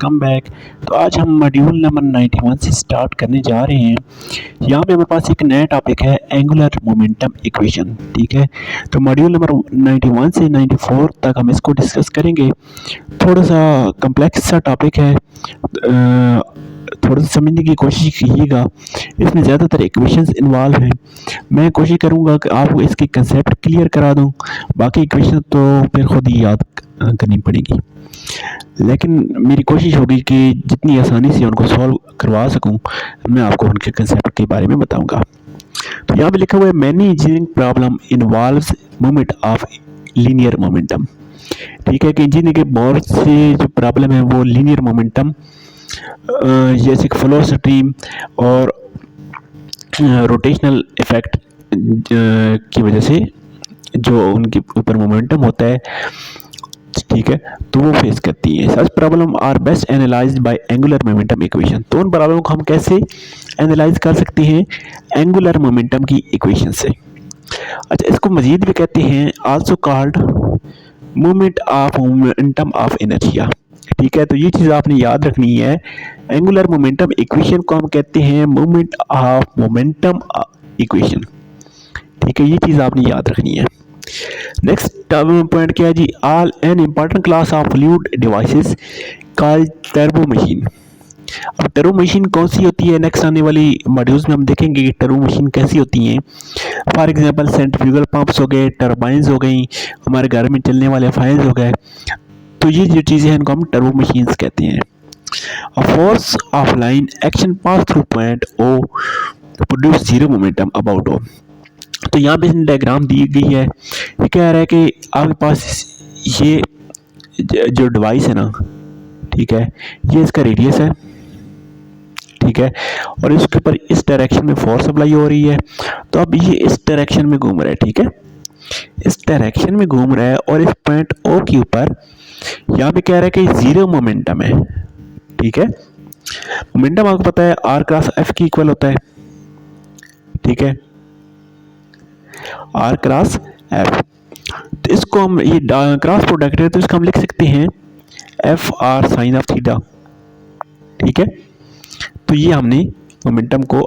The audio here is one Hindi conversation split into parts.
Welcome back. तो आज हम मॉड्यूल नंबर 91 से स्टार्ट करने जा रहे हैं। यहाँ पे हमारे पास एक नया टॉपिक है एंगुलर मोमेंटम इक्वेशन। ठीक है, तो मॉड्यूल नंबर 91 से 94 तक हम इसको डिस्कस करेंगे। थोड़ा सा कम्प्लेक्स सा टॉपिक है, थोड़ा सा समझने की कोशिश कीजिएगा। इसमें ज़्यादातर इक्वेशंस इन्वॉल्व हैं। मैं कोशिश करूँगा कि आपको इसके कंसेप्ट क्लियर करा दूँ, बाकी इक्वेशन तो फिर खुद ही याद करनी पड़ेगी। लेकिन मेरी कोशिश होगी कि जितनी आसानी से उनको सॉल्व करवा सकूं, मैं आपको उनके कंसेप्ट के बारे में बताऊंगा। तो यहाँ पे लिखा हुआ है many engineering problem involves movement of linear momentum. ठीक है कि इंजीनियरिंग के बहुत से जो प्रॉब्लम है वो लीनियर मोमेंटम, जैसे फ्लो स्ट्रीम और रोटेशनल इफेक्ट की वजह से जो उनके ऊपर मोमेंटम होता है, ठीक है, तो वो फेस करती है। Such problem are best analysed by angular momentum equation. तो उन प्रॉब्लम को हम कैसे एनालाइज कर सकते हैं? एंगुलर मोमेंटम की इक्वेशन से। अच्छा, इसको मजीद भी कहते हैं also called movement of momentum of inertia. ठीक है, तो ये चीज़ आपने याद रखनी है। एंगुलर मोमेंटम इक्वेशन को हम कहते हैं मूवमेंट ऑफ मोमेंटम इक्वेशन। ठीक है, ये चीज़ आपने याद रखनी है। नेक्स्ट पॉइंट क्या है जी? All an important class of fluid devices called turbo machine. अब टर्बो मशीन कौन सी होती है? नेक्स्ट आने वाली मॉड्यूल्स में हम देखेंगे कि टर्बो मशीन कैसी होती हैं। फॉर एग्जांपल सेंट्रीफ्यूगल पंप्स हो गए, टर्बाइंस हो गई, हमारे घर में चलने वाले फैंस हो गए। तो ये जो चीज़ें हैं इनको हम टर्बो मशीन्स कहते हैं। A force of line action pass through point O produce zero momentum about O। तो यहाँ पे डायग्राम दी गई है। ये कह रहा है कि आपके पास ये जो डिवाइस है ना, ठीक है, ये इसका रेडियस है, ठीक है, और इसके ऊपर इस डायरेक्शन में फोर्स अप्लाई हो रही है। तो अब ये इस डायरेक्शन में घूम रहा है, ठीक है, इस डायरेक्शन में घूम रहा है और इस पॉइंट ओ के ऊपर यहाँ पे कह रहा है कि जीरो मोमेंटम है। ठीक है, मोमेंटम आपको पता है आर क्रॉस एफ की इक्वल होता है। ठीक है, आर क्रॉस एफ। तो इसको हम ये क्रॉस प्रोडक्ट है, तो इसको हम लिख सकते हैं F R sine of theta. ठीक है, तो ये हमने मोमेंटम को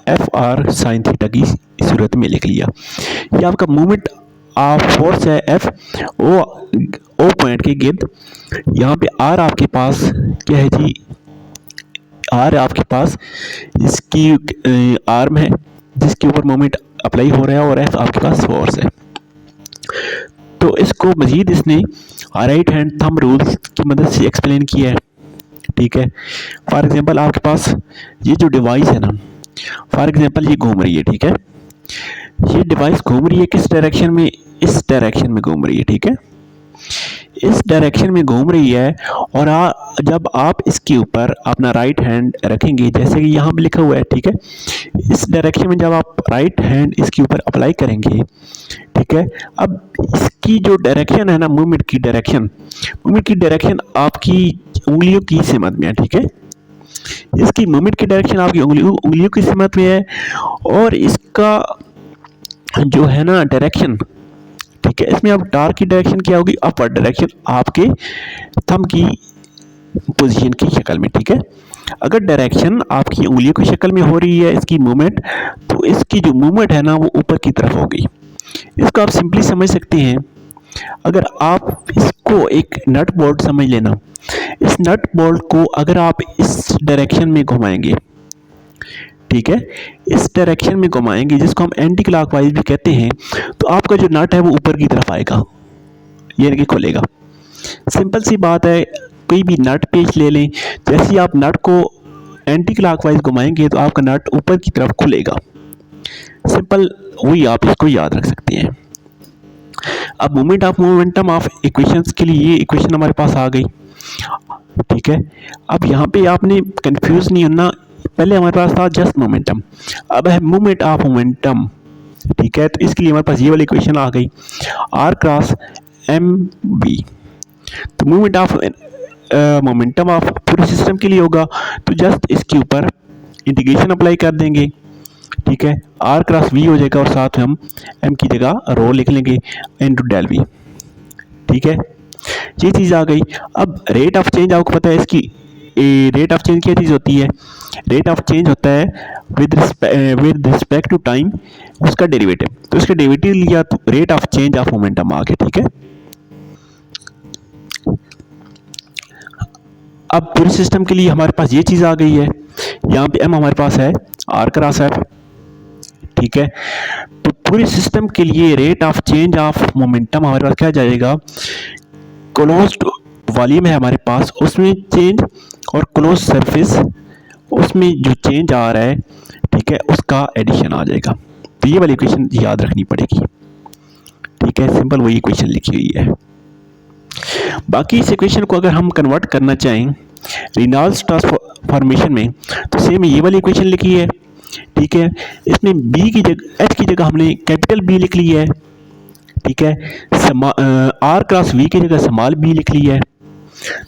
एफ आर साइन थीटा की सूरत में लिख लिया। ये आपका मूवमेंट ऑफ फोर्स है एफ ओ पॉइंट के गिर्द। यहाँ पे आर आपके पास क्या है जी? आर आपके पास इसकी आर्म है जिसके ऊपर मोमेंट अप्लाई हो रहा है, और एफ आपके पास फोर्स है। तो इसको मजीद इसने राइट हैंड थंब रूल की मदद से एक्सप्लेन किया है। ठीक है, फॉर एग्जांपल आपके पास ये जो डिवाइस है ना, फॉर एग्जांपल ये घूम रही है, ठीक है, ये डिवाइस घूम रही है किस डायरेक्शन में? इस डायरेक्शन में घूम रही है। ठीक है, इस डायरेक्शन में घूम रही है, और जब आप इसके ऊपर अपना राइट हैंड रखेंगे, जैसे कि यहाँ पे लिखा हुआ है, ठीक है, इस डायरेक्शन में जब आप राइट हैंड इसके ऊपर अप्लाई करेंगे, ठीक है, अब इसकी जो डायरेक्शन है ना, मूवमेंट की डायरेक्शन आपकी उंगलियों की सिमत में है। ठीक है, इसकी मूवमेंट की डायरेक्शन आपकी उंगलियों की सिमत में है, और इसका जो है ना डायरेक्शन, ठीक है, इसमें अब टार्क की डायरेक्शन क्या होगी? अपवर्ड डायरेक्शन आपके थंब की पोजीशन की शक्ल में। ठीक है, अगर डायरेक्शन आपकी उंगलियों की शक्ल में हो रही है इसकी मूवमेंट, तो इसकी जो मूवमेंट है ना वो ऊपर की तरफ होगी। इसको आप सिंपली समझ सकते हैं, अगर आप इसको एक नट बोल्ट समझ लेना, इस नट बोल्ट को अगर आप इस डायरेक्शन में घुमाएंगे, ठीक है, इस डायरेक्शन में घुमाएंगे जिसको हम एंटी क्लॉकवाइज भी कहते हैं, तो आपका जो नट है वो ऊपर की तरफ आएगा, यानी कि खुलेगा। सिंपल सी बात है, कोई भी नट पेच ले लें, जैसे ही आप नट को एंटी क्लॉकवाइज घुमाएंगे तो आपका नट ऊपर की तरफ खुलेगा। सिंपल, वही आप इसको याद रख सकते हैं। अब moment of momentum of equations के लिए ये इक्वेशन हमारे पास आ गई। ठीक है, अब यहाँ पे आपने कंफ्यूज नहीं होना, पहले हमारे पास था जस्ट मोमेंटम, अब है मूवमेंट ऑफ मोमेंटम। ठीक है, तो इसके लिए हमारे पास ये वाली इक्वेशन आ गई, आर क्रॉस एम बी। तो मूवमेंट ऑफ मोमेंटम ऑफ पूरे सिस्टम के लिए होगा, तो जस्ट इसके ऊपर इंटीग्रेशन अप्लाई कर देंगे। ठीक है, आर क्रॉस वी हो जाएगा, और साथ में हम एम की जगह रो लिख लेंगे इनटू डेल वी। ठीक है, ये चीज़ आ गई। अब रेट ऑफ चेंज आपको पता है इसकी रेट ऑफ चेंज क्या चीज़ होती है? रेट ऑफ चेंज होता है विद रिस्पेक्ट टू टाइम, उसका डेरिवेटिव। तो इसका डेरिवेटिव लिया तो rate of change of momentum आ गया, ठीक है। अब पूरे सिस्टम के लिए हमारे पास ये चीज़ आ गई है, यहाँ पे एम हमारे पास है आर क्रॉस एफ, ठीक है। तो पूरे सिस्टम के लिए rate of change of momentum हमारे पास क्या जाएगा, क्लोज्ड वॉल्यूम है हमारे पास, उसमें चेंज और क्लोज सरफेस उसमें जो चेंज आ रहा है, ठीक है, उसका एडिशन आ जाएगा। तो ये वाली इक्वेशन याद रखनी पड़ेगी, ठीक है। सिंपल वही इक्वेशन लिखी हुई है। बाकी इस इक्वेशन को अगर हम कन्वर्ट करना चाहें रेनॉल्ड्स ट्रांसफॉर्मेशन में, तो सेम ये वाली इक्वेशन लिखी है, ठीक है। इसमें बी की जगह एच की जगह हमने कैपिटल बी लिख ली है, ठीक है। आर क्रॉस वी की जगह स्मॉल बी लिख ली है।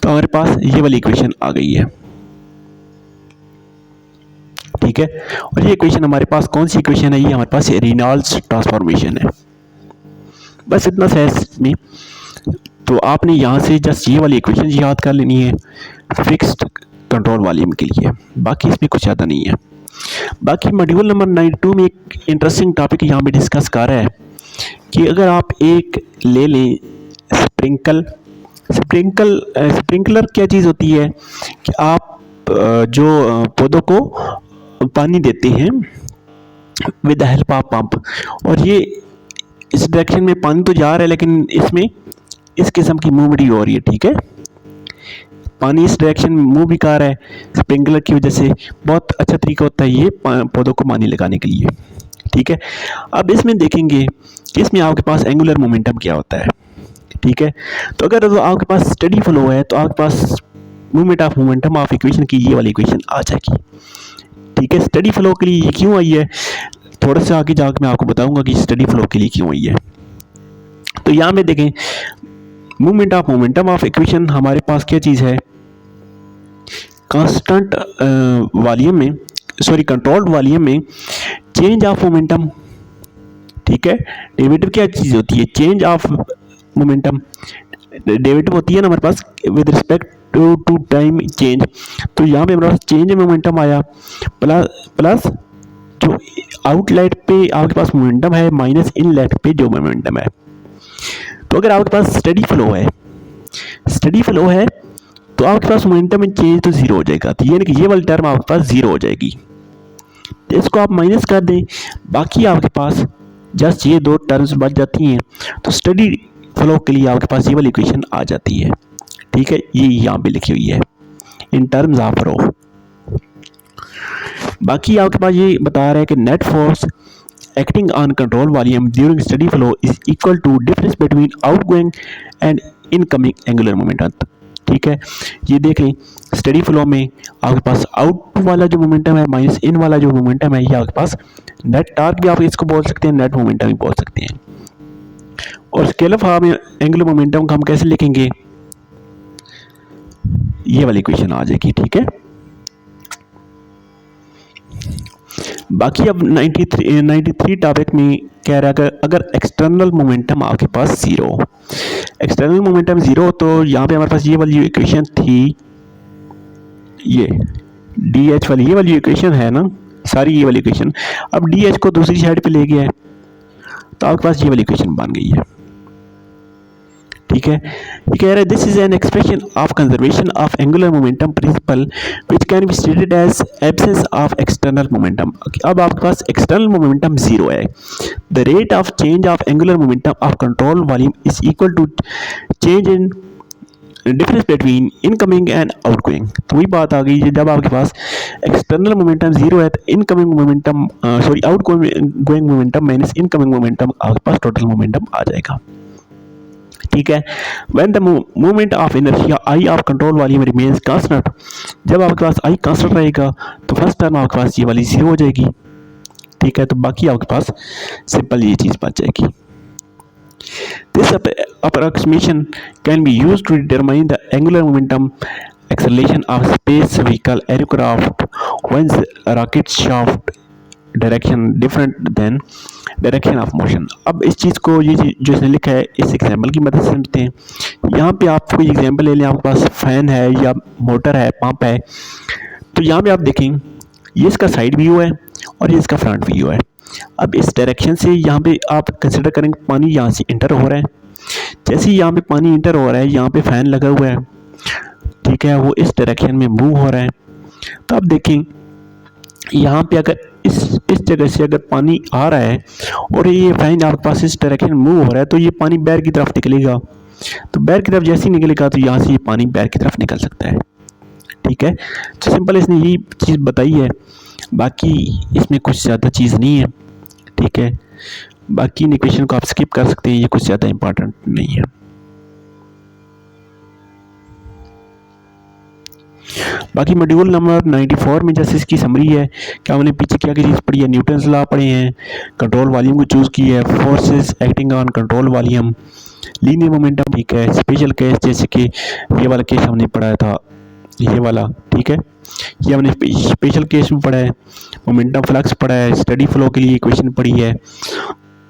तो हमारे पास ये वाली इक्वेशन आ गई है, ठीक है। और ये इक्वेशन हमारे पास कौन सी इक्वेशन है? ये हमारे पास रेनॉल्ड्स ट्रांसफॉर्मेशन है। बस इतना सा है इसमें। तो आपने यहाँ से जस्ट ये वाली इक्वेशन याद कर लेनी है फिक्स्ड कंट्रोल वॉल्यूम के लिए, बाकी इसमें कुछ ज़्यादा नहीं है। बाकी मॉड्यूल नंबर 92 में एक इंटरेस्टिंग टॉपिक यहाँ पे डिस्कस कर रहा है कि अगर आप एक ले लें स्प्रिंकलर क्या चीज़ होती है कि आप जो पौधों को पानी देते हैं with the help of pump, और ये इस डायरेक्शन में पानी तो जा रहा है लेकिन इसमें इस किस्म की मूवमेंट हो रही है, ठीक है। पानी इस डायरेक्शन में मूव भी कर रहा है स्प्रिंकलर की वजह से। बहुत अच्छा तरीका होता है ये पौधों को पानी लगाने के लिए, ठीक है। अब इसमें देखेंगे कि इसमें आपके पास एंगुलर मोमेंटम क्या होता है, ठीक है। तो अगर तो आपके पास स्टेडी फ्लो है तो आपके पास movement of momentum of equation की ये वाली इक्वेशन आ जाएगी, ठीक है। स्टेडी फ्लो के लिए ये क्यों आई है, थोड़ा सा आगे जाकर मैं आपको बताऊंगा कि स्टेडी फ्लो के लिए क्यों आई है। तो यहाँ में देखें movement of momentum of equation हमारे पास क्या चीज़ है, कांस्टेंट वॉल्यूम में, सॉरी कंट्रोल्ड वॉल्यूम में चेंज ऑफ मोमेंटम, ठीक है। डेरिवेटिव क्या चीज़ होती है, चेंज ऑफ मोमेंटम। डेरिवेटिव होती है ना हमारे पास with respect to time change. तो यहाँ पे हमारे पास चेंज मोमेंटम आया प्लस जो आउटलेट पे आपके पास मोमेंटम है माइनस इनलेट पे जो मोमेंटम है। तो अगर आपके पास स्टेडी फ्लो है तो आपके पास मोमेंटम में चेंज तो जीरो हो जाएगा, तो यानी कि ये वाली टर्म आपके पास जीरो हो जाएगी। तो इसको आप माइनस कर दें, बाकी आपके पास जस्ट ये दो टर्म्स बच जाती हैं। तो स्टेडी फ्लो के लिए आपके पास ये वाली इक्वेशन आ जाती है, ठीक है। ये यहाँ पे लिखी हुई है इन टर्म्स ऑफ रो। बाकी आपके पास ये बता रहा है कि net force acting on control volume during steady flow is equal to difference between outgoing and incoming angular momentum, ठीक है। ये देख लें स्टेडी फ्लो में आपके पास आउट वाला जो मोमेंटम है माइनस इन वाला जो मोमेंटम है, ये आपके पास नेट टार्क भी आप इसको बोल सकते हैं, नेट मोमेंटम भी बोल सकते हैं। और स्केलर फॉर्म में एंगुलर मोमेंटम को हम कैसे लिखेंगे, ये वाली इक्वेशन आ जाएगी, ठीक है। बाकी अब 93 टॉपिक में कह रहा है अगर एक्सटर्नल मोमेंटम आपके पास एक्सटर्नल मोमेंटम जीरो, तो यहाँ पे हमारे पास ये वाली इक्वेशन थी, ये डी एच वाली ये वाली इक्वेशन है ना सारी, ये वाली इक्वेशन। अब डी एच को दूसरी साइड पे ले गया है तो आपके पास ये वाली इक्वेशन बन गई है, ठीक है। ये कह रहा है this is an expression of conservation of angular momentum principle which can be stated as absence of external momentum. अब आपके पास एक्सटर्नल मोमेंटम जीरो है, the rate of change of angular momentum of control volume is equal to change in difference between incoming and outgoing. तो वही बात आ गई, जब आपके पास एक्सटर्नल मोमेंटम जीरो है तो incoming momentum sorry outgoing momentum minus incoming momentum आपके पास टोटल मोमेंटम आ जाएगा, ठीक है। When the movement of inertia I of control volume remains constant, जब आपके पास I कांस्टेंट रहेगा तो फर्स्ट टर्म आपके पास ये वाली जीरो हो जाएगी, ठीक है। तो बाकी आपके पास सिंपल ये चीज़ बच जाएगी। This approximation can be used to determine the angular momentum acceleration of space vehicle aircraft when rocket shaft direction different than direction of motion. अब इस चीज़ को ये जो इसने लिखा है इस एग्जाम्पल की मदद से समझते हैं। यहाँ पे आप कोई एग्जाम्पल ले लें, आपके पास फैन है या मोटर है, पंप है, तो यहाँ पे आप देखें ये इसका साइड व्यू है और ये इसका फ्रंट व्यू है। अब इस डायरेक्शन से यहाँ पे आप कंसिडर करेंगे पानी यहाँ से इंटर हो रहा है, जैसे ही यहाँ पे पानी इंटर हो रहा है यहाँ पे फैन लगा हुआ है, ठीक है, वो इस डायरेक्शन में मूव हो रहा है। तो आप देखें यहाँ पे अगर इस जगह से अगर पानी आ रहा है और ये फैन आपके पास इस डायरेक्शन में मूव हो रहा है, तो ये पानी बैर की तरफ निकलेगा। तो बैर की तरफ जैसे ही निकलेगा तो यहाँ से ये पानी बैर की तरफ निकल सकता है, ठीक है। तो सिंपल इसने यही चीज़ बताई है, बाकी इसमें कुछ ज़्यादा चीज़ नहीं है, ठीक है। बाकी इन इक्वेशन को आप स्किप कर सकते हैं, ये कुछ ज़्यादा इंपॉर्टेंट नहीं है। बाकी मॉड्यूल नंबर 94 में जैसे इसकी समरी है कि हमने पीछे क्या क्या चीज़ पढ़ी है, न्यूटन्स लॉ पढ़े हैं, कंट्रोल वॉल्यूम को चूज़ की है, forces acting on control volume, linear momentum, ठीक है, स्पेशल केस जैसे कि ये वाला केस हमने पढ़ाया था, ये वाला, ठीक है, ये हमने स्पेशल केस में पढ़ा है, मोमेंटम फ्लक्स पढ़ा है, स्टडी फ्लो के लिए इक्वेशन पढ़ी है।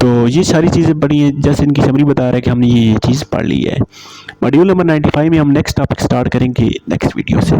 तो ये सारी चीज़ें पढ़ी हैं, जैसे इनकी समरी बता रहा है कि हमने ये चीज़ पढ़ ली है। मॉड्यूल नंबर 95 में हम नेक्स्ट टॉपिक स्टार्ट करेंगे नेक्स्ट वीडियो से।